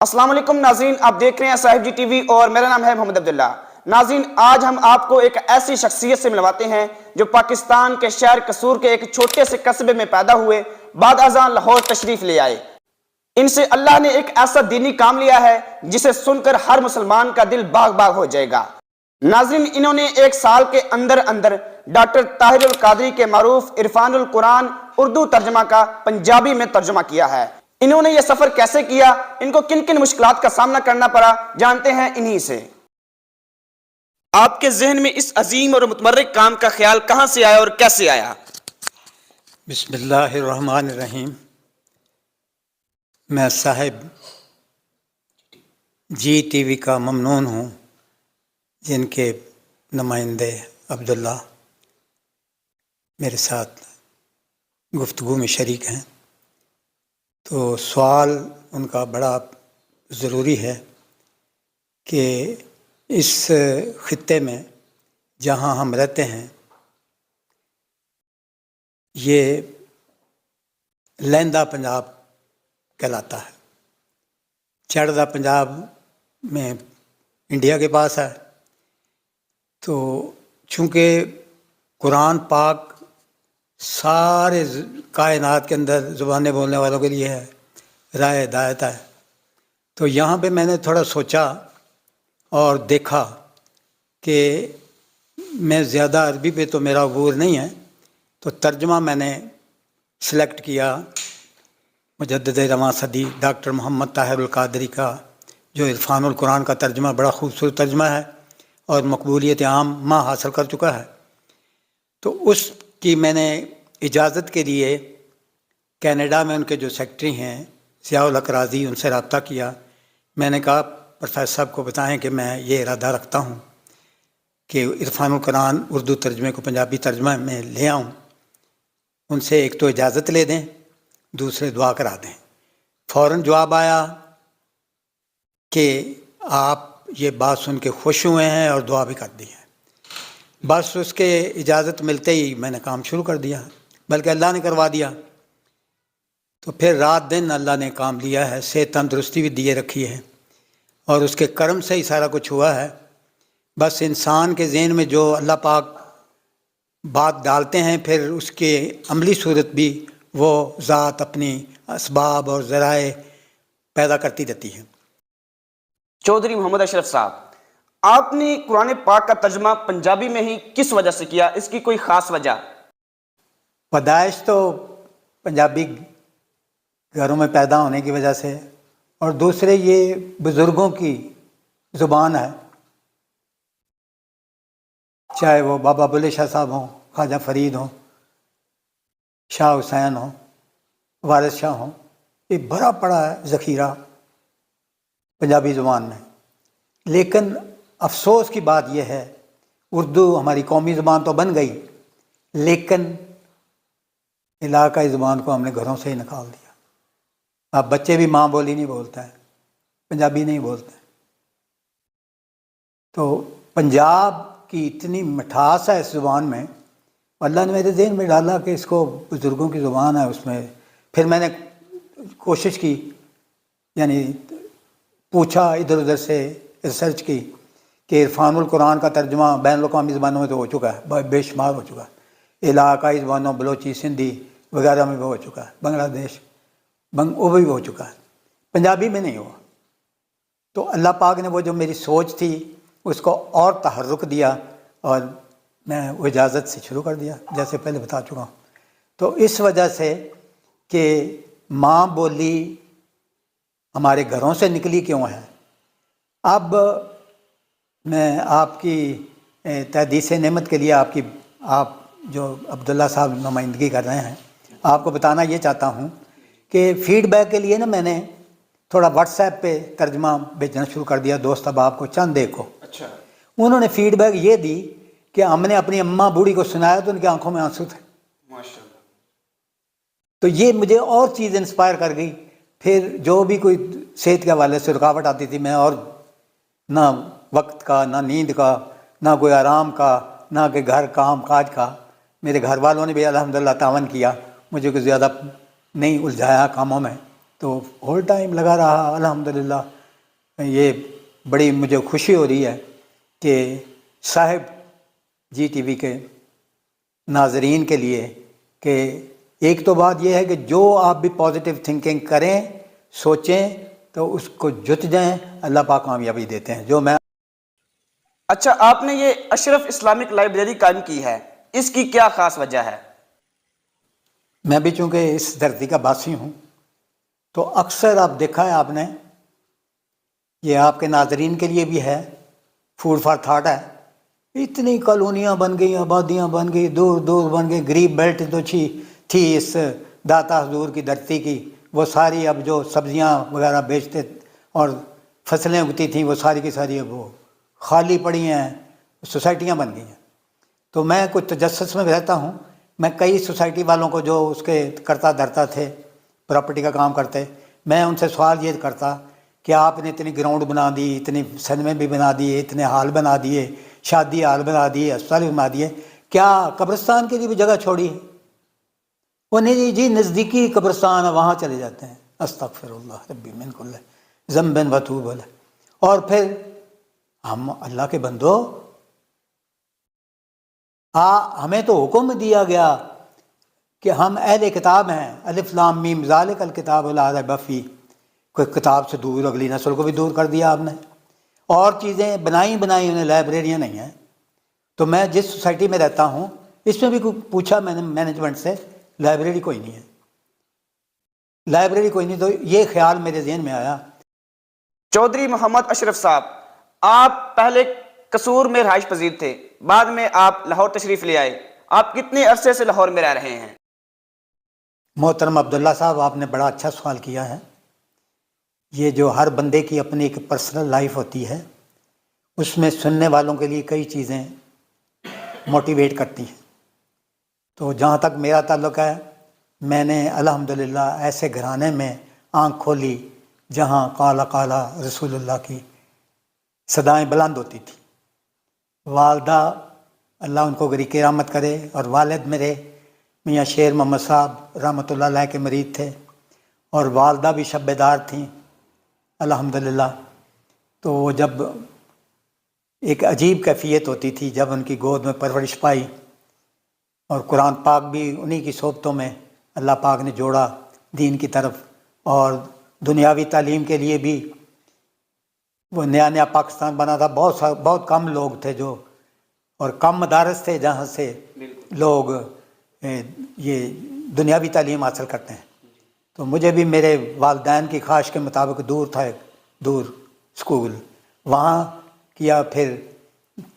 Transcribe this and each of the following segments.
السلام علیکم ناظرین، آپ دیکھ رہے ہیں صاحب جی ٹی وی اور میرا نام ہے محمد عبداللہ۔ ناظرین، آج ہم آپ کو ایک ایسی شخصیت سے ملواتے ہیں جو پاکستان کے شہر قصور کے ایک چھوٹے سے قصبے میں پیدا ہوئے، بعد ازاں لاہور تشریف لے آئے۔ ان سے اللہ نے ایک ایسا دینی کام لیا ہے جسے سن کر ہر مسلمان کا دل باغ باغ ہو جائے گا۔ ناظرین، انہوں نے 1 سال کے اندر ڈاکٹر طاہر القادری کے معروف عرفان القرآن اردو ترجمہ کا پنجابی میں ترجمہ کیا ہے۔ انہوں نے یہ سفر کیسے کیا، ان کو کن کن مشکلات کا سامنا کرنا پڑا، جانتے ہیں انہی سے۔ آپ کے ذہن میں اس عظیم اور متمرک کام کا خیال کہاں سے آیا اور کیسے آیا؟ بسم اللہ الرحمن الرحیم۔ میں صاحب جی ٹی وی کا ممنون ہوں، جن کے نمائندے عبداللہ میرے ساتھ گفتگو میں شریک ہیں۔ تو سوال ان کا بڑا ضروری ہے کہ اس خطے میں جہاں ہم رہتے ہیں یہ لہندہ پنجاب کہلاتا ہے۔ چڑھدا پنجاب میں انڈیا کے پاس ہے۔ تو چونکہ قرآن پاک سارے کائنات کے اندر زبانیں بولنے والوں کے لیے ہے، راہ ہدایت ہے، تو یہاں پہ میں نے تھوڑا سوچا اور دیکھا کہ میں زیادہ عربی پہ تو میرا عبور نہیں ہے، تو ترجمہ میں نے سلیکٹ کیا مجدد رواں صدی ڈاکٹر محمد طاہر القادری کا، جو عرفان القرآن کا ترجمہ بڑا خوبصورت ترجمہ ہے اور مقبولیت عامہ حاصل کر چکا ہے۔ تو اس کی میں نے اجازت کے لیے کینیڈا میں ان کے جو سیکٹری ہیں ضیاء الحق راضی، ان سے رابطہ کیا۔ میں نے کہا پروفیسر صاحب کو بتائیں کہ میں یہ ارادہ رکھتا ہوں کہ عرفان القرآن اردو ترجمے کو پنجابی ترجمہ میں لے آؤں۔ ان سے ایک تو اجازت لے دیں، دوسرے دعا کرا دیں۔ فوراً جواب آیا کہ آپ یہ بات سن کے خوش ہوئے ہیں اور دعا بھی کر دی ہے۔ بس اس کے اجازت ملتے ہی میں نے کام شروع کر دیا، بلکہ اللہ نے کروا دیا۔ تو پھر رات دن اللہ نے کام لیا ہے، صحت تندرستی بھی دیے رکھی ہے، اور اس کے کرم سے ہی سارا کچھ ہوا ہے۔ بس انسان کے ذہن میں جو اللہ پاک بات ڈالتے ہیں، پھر اس کے عملی صورت بھی وہ ذات اپنی اسباب اور ذرائع پیدا کرتی رہتی ہے۔ چودھری محمد اشرف صاحب، آپ نے قرآن پاک کا ترجمہ پنجابی میں ہی کس وجہ سے کیا؟ اس کی کوئی خاص وجہ؟ پیدائش تو پنجابی گھروں میں پیدا ہونے کی وجہ سے، اور دوسرے یہ بزرگوں کی زبان ہے، چاہے وہ بابا بلے شاہ صاحب ہوں، خواجہ فرید ہوں، شاہ حسین ہوں، وارث شاہ ہوں، یہ بڑا پڑا ہے ذخیرہ پنجابی زبان میں۔ لیکن افسوس کی بات یہ ہے، اردو ہماری قومی زبان تو بن گئی، لیکن علاقائی زبان کو ہم نے گھروں سے ہی نکال دیا۔ اب بچے بھی ماں بولی نہیں بولتے ہیں، پنجابی نہیں بولتے۔ تو پنجاب کی اتنی مٹھاس ہے اس زبان میں، اللہ نے میرے ذہن میں ڈالا کہ اس کو بزرگوں کی زبان ہے، اس میں پھر میں نے کوشش کی، یعنی پوچھا ادھر ادھر سے، ریسرچ کی کہ عرفان القرآن کا ترجمہ بین الاقوامی زبانوں میں تو ہو چکا ہے، بے شمار ہو چکا ہے، علاقائی زبانوں بلوچی، سندھی وغیرہ میں بھی ہو چکا ہے، بنگلہ دیش وہ بھی ہو چکا ہے، پنجابی میں نہیں ہوا۔ تو اللہ پاک نے وہ جو میری سوچ تھی اس کو اور تحرک دیا، اور میں وہ اجازت سے شروع کر دیا، جیسے پہلے بتا چکا ہوں۔ تو اس وجہ سے کہ ماں بولی ہمارے گھروں سے نکلی کیوں ہے۔ اب میں آپ کی تحدیث نعمت کے لیے آپ جو عبداللہ صاحب نمائندگی کر رہے ہیں، آپ کو بتانا یہ چاہتا ہوں کہ فیڈ بیک کے لیے نا میں نے تھوڑا واٹس ایپ پہ ترجمہ بھیجنا شروع کر دیا دوست احباب کو، چند ایک کو۔ اچھا۔ انہوں نے فیڈ بیک یہ دی کہ ہم نے اپنی اماں بوڑھی کو سنایا تو ان کی آنکھوں میں آنسو تھے۔ ماشاءاللہ۔ تو یہ مجھے اور چیز انسپائر کر گئی۔ پھر جو بھی کوئی صحت کے حوالے سے رکاوٹ آتی تھی، میں اور نہ وقت کا، نہ نیند کا، نہ کوئی آرام کا، نہ کہ گھر کام کاج کا، میرے گھر والوں نے بھی الحمدللہ تعاون کیا، مجھے کوئی زیادہ نہیں الجھایا کاموں میں، تو ہول ٹائم لگا رہا الحمدللہ۔ یہ بڑی مجھے خوشی ہو رہی ہے کہ صاحب جی ٹی وی کے ناظرین کے لیے کہ ایک تو بات یہ ہے کہ جو آپ بھی پازیٹیو تھنکنگ کریں، سوچیں تو اس کو جت جائیں، اللہ پاک کامیابی دیتے ہیں. جو میں اچھا، آپ نے یہ اشرف اسلامک لائبریری قائم کی ہے، اس کی کیا خاص وجہ ہے؟ میں بھی چونکہ اس دھرتی کا باسی ہوں تو اکثر آپ دیکھا ہے آپ نے، یہ آپ کے ناظرین کے لیے بھی ہے، فوڈ فار تھاٹ ہے، اتنی کالونیاں بن گئی، آبادیاں بن گئی، دور دور بن گئی. گریب بیلٹ جو تھی اس داتا حضور کی دھرتی کی، وہ ساری اب جو سبزیاں وغیرہ بیچتے اور فصلیں اگتی تھیں وہ ساری کی ساری اب وہ خالی پڑی ہیں، سوسائٹیاں بن گئی ہیں. تو میں کچھ تجسس میں رہتا ہوں، میں کئی سوسائٹی والوں کو جو اس کے کرتا دھرتا تھے، پراپرٹی کا کام کرتے، میں ان سے سوال یہ کرتا کہ آپ نے اتنی گراؤنڈ بنا دی، اتنی سنیمے بھی بنا دیے، اتنے ہال بنا دیے، شادی ہال بنا دیے، اسپتال بھی بنا دیے، کیا قبرستان کے لیے بھی جگہ چھوڑی ہے؟ وہ نہیں جی نزدیکی قبرستان ہے وہاں چلے جاتے ہیں. استغفر اللہ ربی من کل ذنب واتوب الیہ. اور پھر ہم اللہ کے بندو، ہمیں تو حکم دیا گیا کہ ہم اہل کتاب ہیں، الف لام میم ذالک الکتاب لا ریب فیہ. کوئی کتاب سے دور اگلی نسل کو بھی دور کر دیا آپ نے، اور چیزیں بنائی انہیں، لائبریریاں نہیں ہیں. تو میں جس سوسائٹی میں رہتا ہوں اس میں بھی پوچھا میں نے مینجمنٹ سے، لائبریری کوئی نہیں ہے، لائبریری کوئی نہیں. تو یہ خیال میرے ذہن میں آیا. چودھری محمد اشرف صاحب، آپ پہلے قصور میں رہائش پذیر تھے، بعد میں آپ لاہور تشریف لے آئے، آپ کتنے عرصے سے لاہور میں رہ رہے ہیں؟ محترم عبداللہ صاحب، آپ نے بڑا اچھا سوال کیا ہے. یہ جو ہر بندے کی اپنی ایک پرسنل لائف ہوتی ہے، اس میں سننے والوں کے لیے کئی چیزیں موٹیویٹ کرتی ہیں. تو جہاں تک میرا تعلق ہے، میں نے الحمدللہ ایسے گھرانے میں آنکھ کھولی جہاں قال قال رسول اللہ کی صدائیں بلند ہوتی تھیں. والدہ اللہ ان کو گری کرامت کرے، اور والد میرے میاں شیر محمد صاحب رحمۃ اللہ علیہ کے مرید تھے، اور والدہ بھی شب بیدار تھیں الحمدللہ. تو وہ جب ایک عجیب کیفیت ہوتی تھی جب ان کی گود میں پرورش پائی، اور قرآن پاک بھی انہی کی صحبتوں میں اللہ پاک نے جوڑا دین کی طرف. اور دنیاوی تعلیم کے لیے بھی وہ نیا پاکستان بنا تھا، بہت کم لوگ تھے جو، اور کم مدارس تھے جہاں سے لوگ یہ دنیاوی تعلیم حاصل کرتے ہیں. تو مجھے بھی میرے والدین کی خواہش کے مطابق دور تھا ایک دور اسکول، وہاں کیا. پھر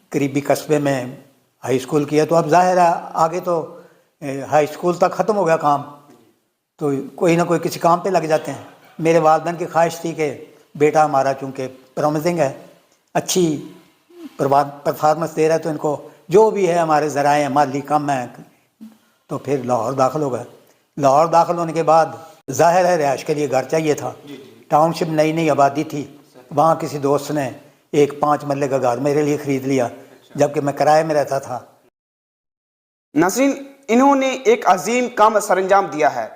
قریبی قصبے میں ہائی اسکول کیا. تو اب ظاہر ہے آگے تو ہائی اسکول تک ختم ہو گیا کام، تو کوئی نہ کوئی کسی کام پہ لگ جاتے ہیں. میرے والدین کی خواہش تھی کہ بیٹا ہمارا چونکہ پرومزنگ ہے، اچھی پرفارمنس دے رہا ہے، تو ان کو جو بھی ہے ہمارے ذرائع مالی کم ہیں، تو پھر لاہور داخل ہو گئے. لاہور داخل ہونے کے بعد ظاہر ہے رہائش کے لیے گھر چاہیے تھا. ٹاؤن شپ نئی آبادی تھی، وہاں کسی دوست نے ایک 5 مرلے کا گھر میرے لیے خرید لیا، جبکہ میں کرائے میں رہتا تھا. ناظرین، انہوں نے ایک عظیم کام سر انجام دیا ہے.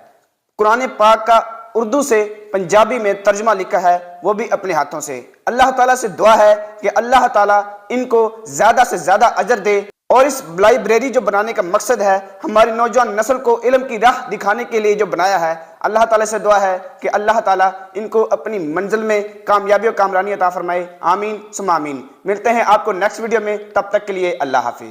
قرآن پاک کا اردو سے پنجابی میں ترجمہ لکھا ہے، وہ بھی اپنے ہاتھوں سے. اللہ تعالیٰ سے دعا ہے کہ اللہ تعالیٰ ان کو زیادہ سے زیادہ اجر دے. اور اس لائبریری جو بنانے کا مقصد ہے، ہماری نوجوان نسل کو علم کی راہ دکھانے کے لیے جو بنایا ہے، اللہ تعالیٰ سے دعا ہے کہ اللہ تعالیٰ ان کو اپنی منزل میں کامیابی و کامرانی عطا فرمائے. آمین ثم آمین. ملتے ہیں آپ کو نیکسٹ ویڈیو میں، تب تک کے لیے اللہ حافظ.